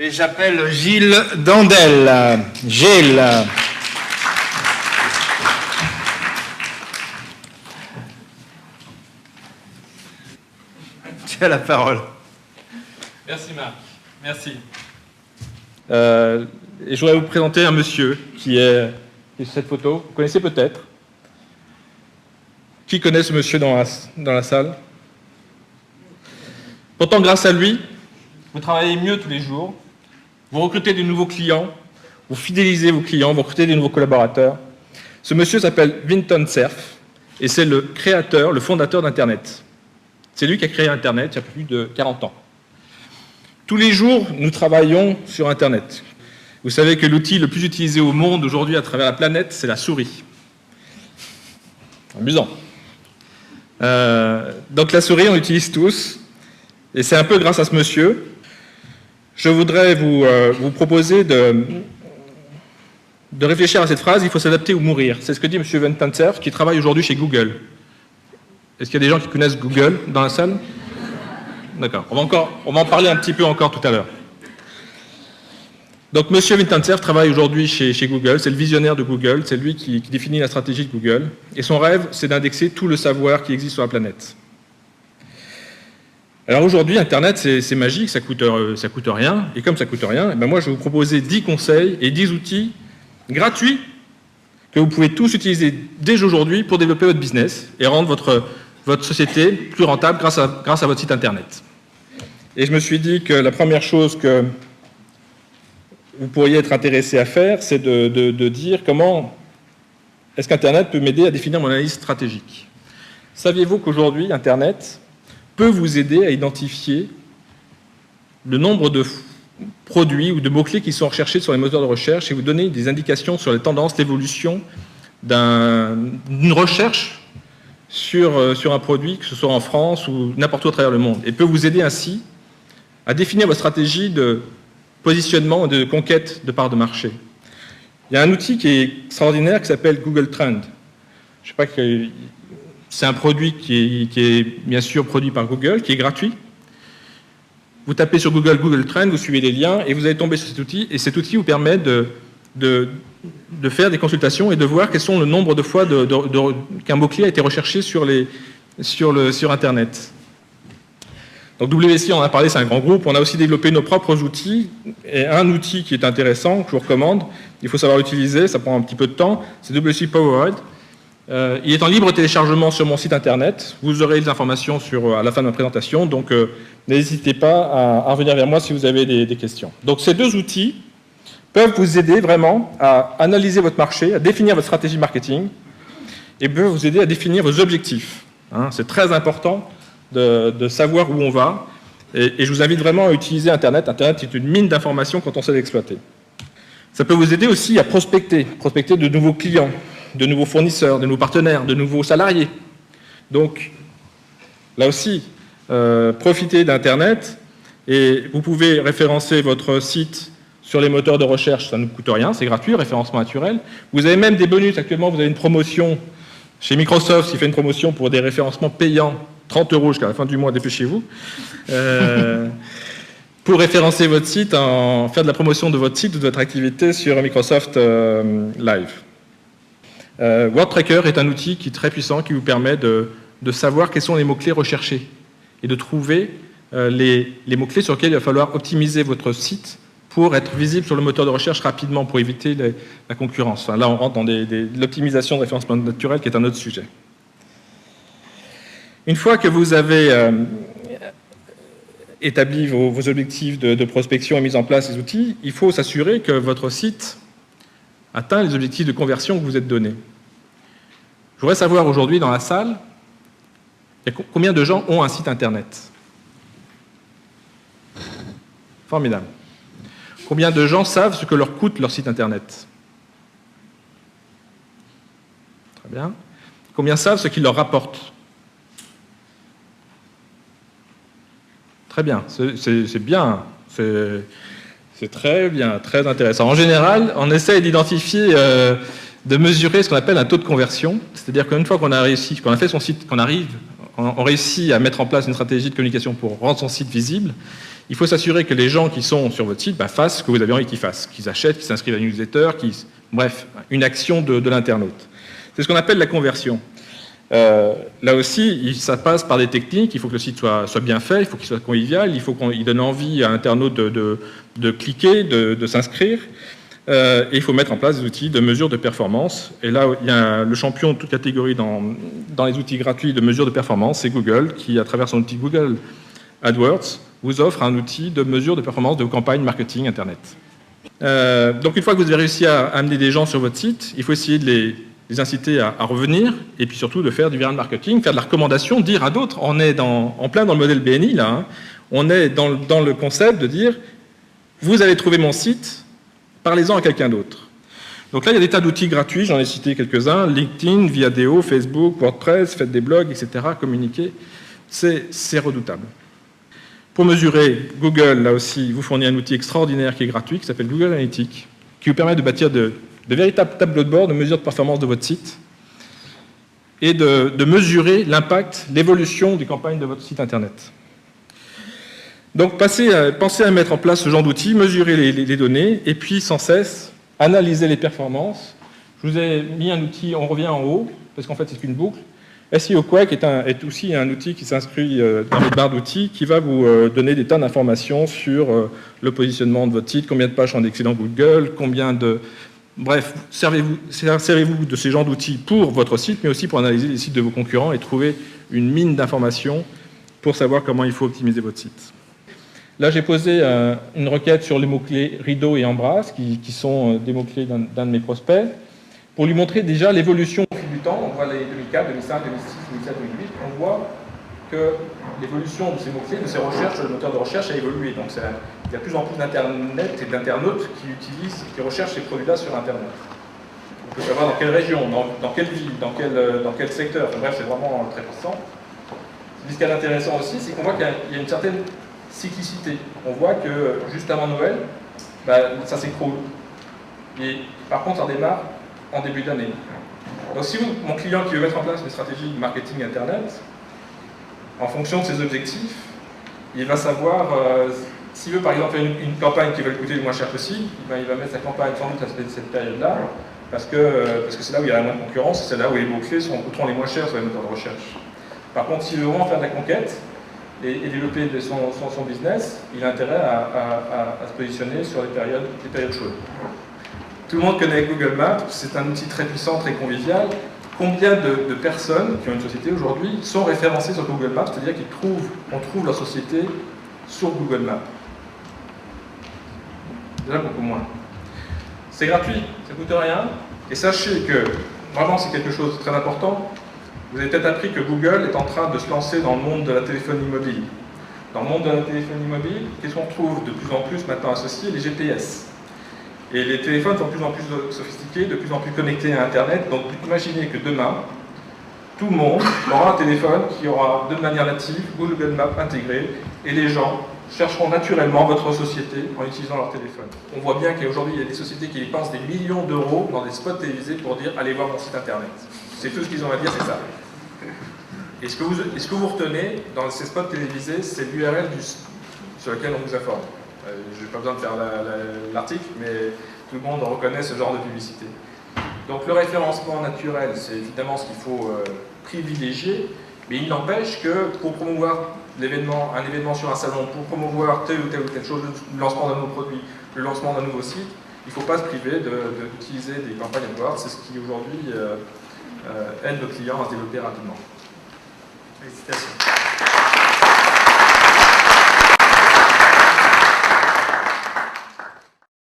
Et j'appelle Gilles Dandel. Gilles. Tu as la parole. Merci Marc, merci. Et je voudrais vous présenter un monsieur qui est sur cette photo. Vous connaissez peut-être. Qui connaît ce monsieur dans la salle? Pourtant, grâce à lui, vous travaillez mieux tous les jours. Vous recrutez de nouveaux clients, vous fidélisez vos clients, vous recrutez de nouveaux collaborateurs. Ce monsieur s'appelle Vinton Cerf et c'est le créateur, le fondateur d'Internet. C'est lui qui a créé Internet il y a plus de 40 ans. Tous les jours, nous travaillons sur Internet. Vous savez que l'outil le plus utilisé au monde aujourd'hui à travers la planète, c'est la souris. Amusant. Donc la souris, on l'utilise tous. Et c'est un peu grâce à ce monsieur. Je voudrais vous proposer de réfléchir à cette phrase, il faut s'adapter ou mourir. C'est ce que dit M. Vinton Cerf, qui travaille aujourd'hui chez Google. Est-ce qu'il y a des gens qui connaissent Google dans la salle? D'accord. On va en parler un petit peu encore tout à l'heure. Donc, M. Vinton Cerf travaille aujourd'hui chez Google. C'est le visionnaire de Google. C'est lui qui définit la stratégie de Google. Et son rêve, c'est d'indexer tout le savoir qui existe sur la planète. Alors aujourd'hui, Internet, c'est magique, ça coûte rien. Et comme ça coûte rien, moi, je vais vous proposer 10 conseils et 10 outils gratuits que vous pouvez tous utiliser dès aujourd'hui pour développer votre business et rendre votre société plus rentable grâce à votre site Internet. Et je me suis dit que la première chose que vous pourriez être intéressé à faire, c'est de dire comment est-ce qu'Internet peut m'aider à définir mon analyse stratégique. Saviez-vous qu'aujourd'hui, Internet peut vous aider à identifier le nombre de produits ou de mots-clés qui sont recherchés sur les moteurs de recherche et vous donner des indications sur les tendances, l'évolution d'une recherche sur un produit, que ce soit en France ou n'importe où à travers le monde, et peut vous aider ainsi à définir votre stratégie de positionnement et de conquête de parts de marché. Il y a un outil qui est extraordinaire qui s'appelle Google Trend. Je sais pas que c'est un produit qui est bien sûr produit par Google, qui est gratuit. Vous tapez sur Google Trend, vous suivez les liens et vous allez tomber sur cet outil. Et cet outil vous permet de faire des consultations et de voir quels sont le nombre de fois qu'un mot-clé a été recherché sur Internet. Donc WSI, on en a parlé, c'est un grand groupe. On a aussi développé nos propres outils. Et un outil qui est intéressant, que je vous recommande, il faut savoir l'utiliser, ça prend un petit peu de temps, c'est WSI Powered. Il est en libre téléchargement sur mon site internet. Vous aurez les informations à la fin de ma présentation, donc n'hésitez pas à revenir vers moi si vous avez des questions. Donc ces deux outils peuvent vous aider vraiment à analyser votre marché, à définir votre stratégie marketing et peuvent vous aider à définir vos objectifs. C'est très important de savoir où on va et je vous invite vraiment à utiliser Internet. Internet est une mine d'informations quand on sait l'exploiter. Ça peut vous aider aussi à prospecter de nouveaux clients, de nouveaux fournisseurs, de nouveaux partenaires, de nouveaux salariés. Donc, là aussi, profitez d'Internet et vous pouvez référencer votre site sur les moteurs de recherche, ça ne coûte rien, c'est gratuit, référencement naturel. Vous avez même des bonus, actuellement vous avez une promotion chez Microsoft qui fait une promotion pour des référencements payants, 30 € jusqu'à la fin du mois, dépêchez-vous, pour référencer votre site, faire de la promotion de votre site ou de votre activité sur Microsoft Live. WordTracker est un outil qui est très puissant, qui vous permet de savoir quels sont les mots-clés recherchés et de trouver les mots-clés sur lesquels il va falloir optimiser votre site pour être visible sur le moteur de recherche rapidement, pour éviter la concurrence. Enfin, là, on rentre dans l'optimisation de référencement naturel, qui est un autre sujet. Une fois que vous avez établi vos objectifs de prospection et mis en place ces outils, il faut s'assurer que votre site atteint les objectifs de conversion que vous êtes donnés. Je voudrais savoir aujourd'hui dans la salle, combien de gens ont un site internet? Formidable. Combien de gens savent ce que leur coûte leur site internet? Très bien. Combien savent ce qu'il leur rapporte? Très bien, c'est bien, c'est très bien, très intéressant. En général, on essaie d'identifier, de mesurer ce qu'on appelle un taux de conversion, c'est-à-dire qu'une fois qu'on a réussi, qu'on a fait son site, qu'on arrive on réussit à mettre en place une stratégie de communication pour rendre son site visible, il faut s'assurer que les gens qui sont sur votre site fassent ce que vous avez envie qu'ils fassent, qu'ils achètent, qu'ils s'inscrivent à une newsletter, bref, une action de l'internaute. C'est ce qu'on appelle la conversion. Là aussi, ça passe par des techniques. Il faut que le site soit bien fait, il faut qu'il soit convivial, il faut qu'il donne envie à l'internaute de cliquer, de s'inscrire. Et il faut mettre en place des outils de mesure de performance. Et là, il y a le champion de toute catégorie dans les outils gratuits de mesure de performance, c'est Google, qui, à travers son outil Google AdWords, vous offre un outil de mesure de performance de vos campagnes marketing Internet. Donc, une fois que vous avez réussi à amener des gens sur votre site, il faut essayer de les inciter à revenir, et puis surtout de faire du viral marketing, faire de la recommandation, dire à d'autres. On est en plein dans le modèle BNI, là. Hein. On est dans le concept de dire, vous avez trouvé mon site, parlez-en à quelqu'un d'autre. Donc là, il y a des tas d'outils gratuits, j'en ai cité quelques-uns, LinkedIn, Viadeo, Facebook, WordPress, faites des blogs, etc., communiquer. C'est redoutable. Pour mesurer, Google, là aussi, vous fournit un outil extraordinaire qui est gratuit, qui s'appelle Google Analytics, qui vous permet de bâtir de véritables tableaux de bord de mesure de performance de votre site et de mesurer l'impact, l'évolution des campagnes de votre site Internet. Donc, pensez à mettre en place ce genre d'outils, mesurer les données, et puis sans cesse, analyser les performances. Je vous ai mis un outil, on revient en haut, parce qu'en fait, c'est une boucle. SEO Quake est aussi un outil qui s'inscrit dans les barres d'outils, qui va vous donner des tas d'informations sur le positionnement de votre site, combien de pages sont indexées dans Google, combien de... Bref, servez-vous de ces genres d'outils pour votre site, mais aussi pour analyser les sites de vos concurrents et trouver une mine d'informations pour savoir comment il faut optimiser votre site. Là, j'ai posé une requête sur les mots-clés rideau et embrasse, qui sont des mots-clés d'un de mes prospects, pour lui montrer déjà l'évolution au fil du temps. On voit les 2004, 2005, 2006, 2007, 2008. On voit que l'évolution de ces mots-clés, de ces recherches, le moteur de recherche a évolué. Donc, il y a de plus en plus d'Internet et d'internautes qui recherchent ces produits-là sur Internet. On peut savoir dans quelle région, dans quelle ville, dans quel secteur. Enfin, bref, c'est vraiment très puissant. Ce qui est intéressant aussi, c'est qu'on voit qu'il y a une certaine cyclicité. On voit que juste avant Noël, ça s'écroule. Et par contre, ça redémarre en début d'année. Donc si mon client qui veut mettre en place une stratégie de marketing Internet, en fonction de ses objectifs, il va savoir, s'il veut par exemple faire une campagne qui va lui coûter le moins cher possible, il va mettre sa campagne sans doute à cette période-là, parce que c'est là où il y a la moins de concurrence, c'est là où les mots-clés coûteront les moins chers sur les moteurs de recherche. Par contre, s'il veut vraiment faire de la conquête, et développer son business, il a intérêt à se positionner sur les périodes chaudes. Tout le monde connaît Google Maps, c'est un outil très puissant, très convivial. Combien de personnes qui ont une société aujourd'hui sont référencées sur Google Maps, c'est-à-dire qu'on trouve leur société sur Google Maps? Déjà beaucoup moins. C'est gratuit, ça ne coûte rien, et sachez que, vraiment c'est quelque chose de très important. Vous avez peut-être appris que Google est en train de se lancer dans le monde de la téléphonie mobile. Dans le monde de la téléphonie mobile, qu'est-ce qu'on trouve de plus en plus maintenant associé? Les GPS. Et les téléphones sont de plus en plus sophistiqués, de plus en plus connectés à Internet. Donc imaginez que demain, tout le monde aura un téléphone qui aura de manière native Google Maps intégré, et les gens chercheront naturellement votre société en utilisant leur téléphone. On voit bien qu'aujourd'hui, il y a des sociétés qui dépensent des millions d'euros dans des spots télévisés pour dire « allez voir mon site Internet ». C'est tout ce qu'ils ont à dire, c'est ça. Et ce que vous retenez dans ces spots télévisés, c'est l'URL sur lequel on vous informe. Je n'ai pas besoin de faire l'article, mais tout le monde reconnaît ce genre de publicité. Donc le référencement naturel, c'est évidemment ce qu'il faut privilégier, mais il n'empêche que pour promouvoir un événement sur un salon, pour promouvoir telle ou telle chose, le lancement d'un nouveau produit, le lancement d'un nouveau site, il ne faut pas se priver d'utiliser des campagnes AdWords. C'est ce qui aujourd'hui aide nos clients à se développer rapidement. Félicitations.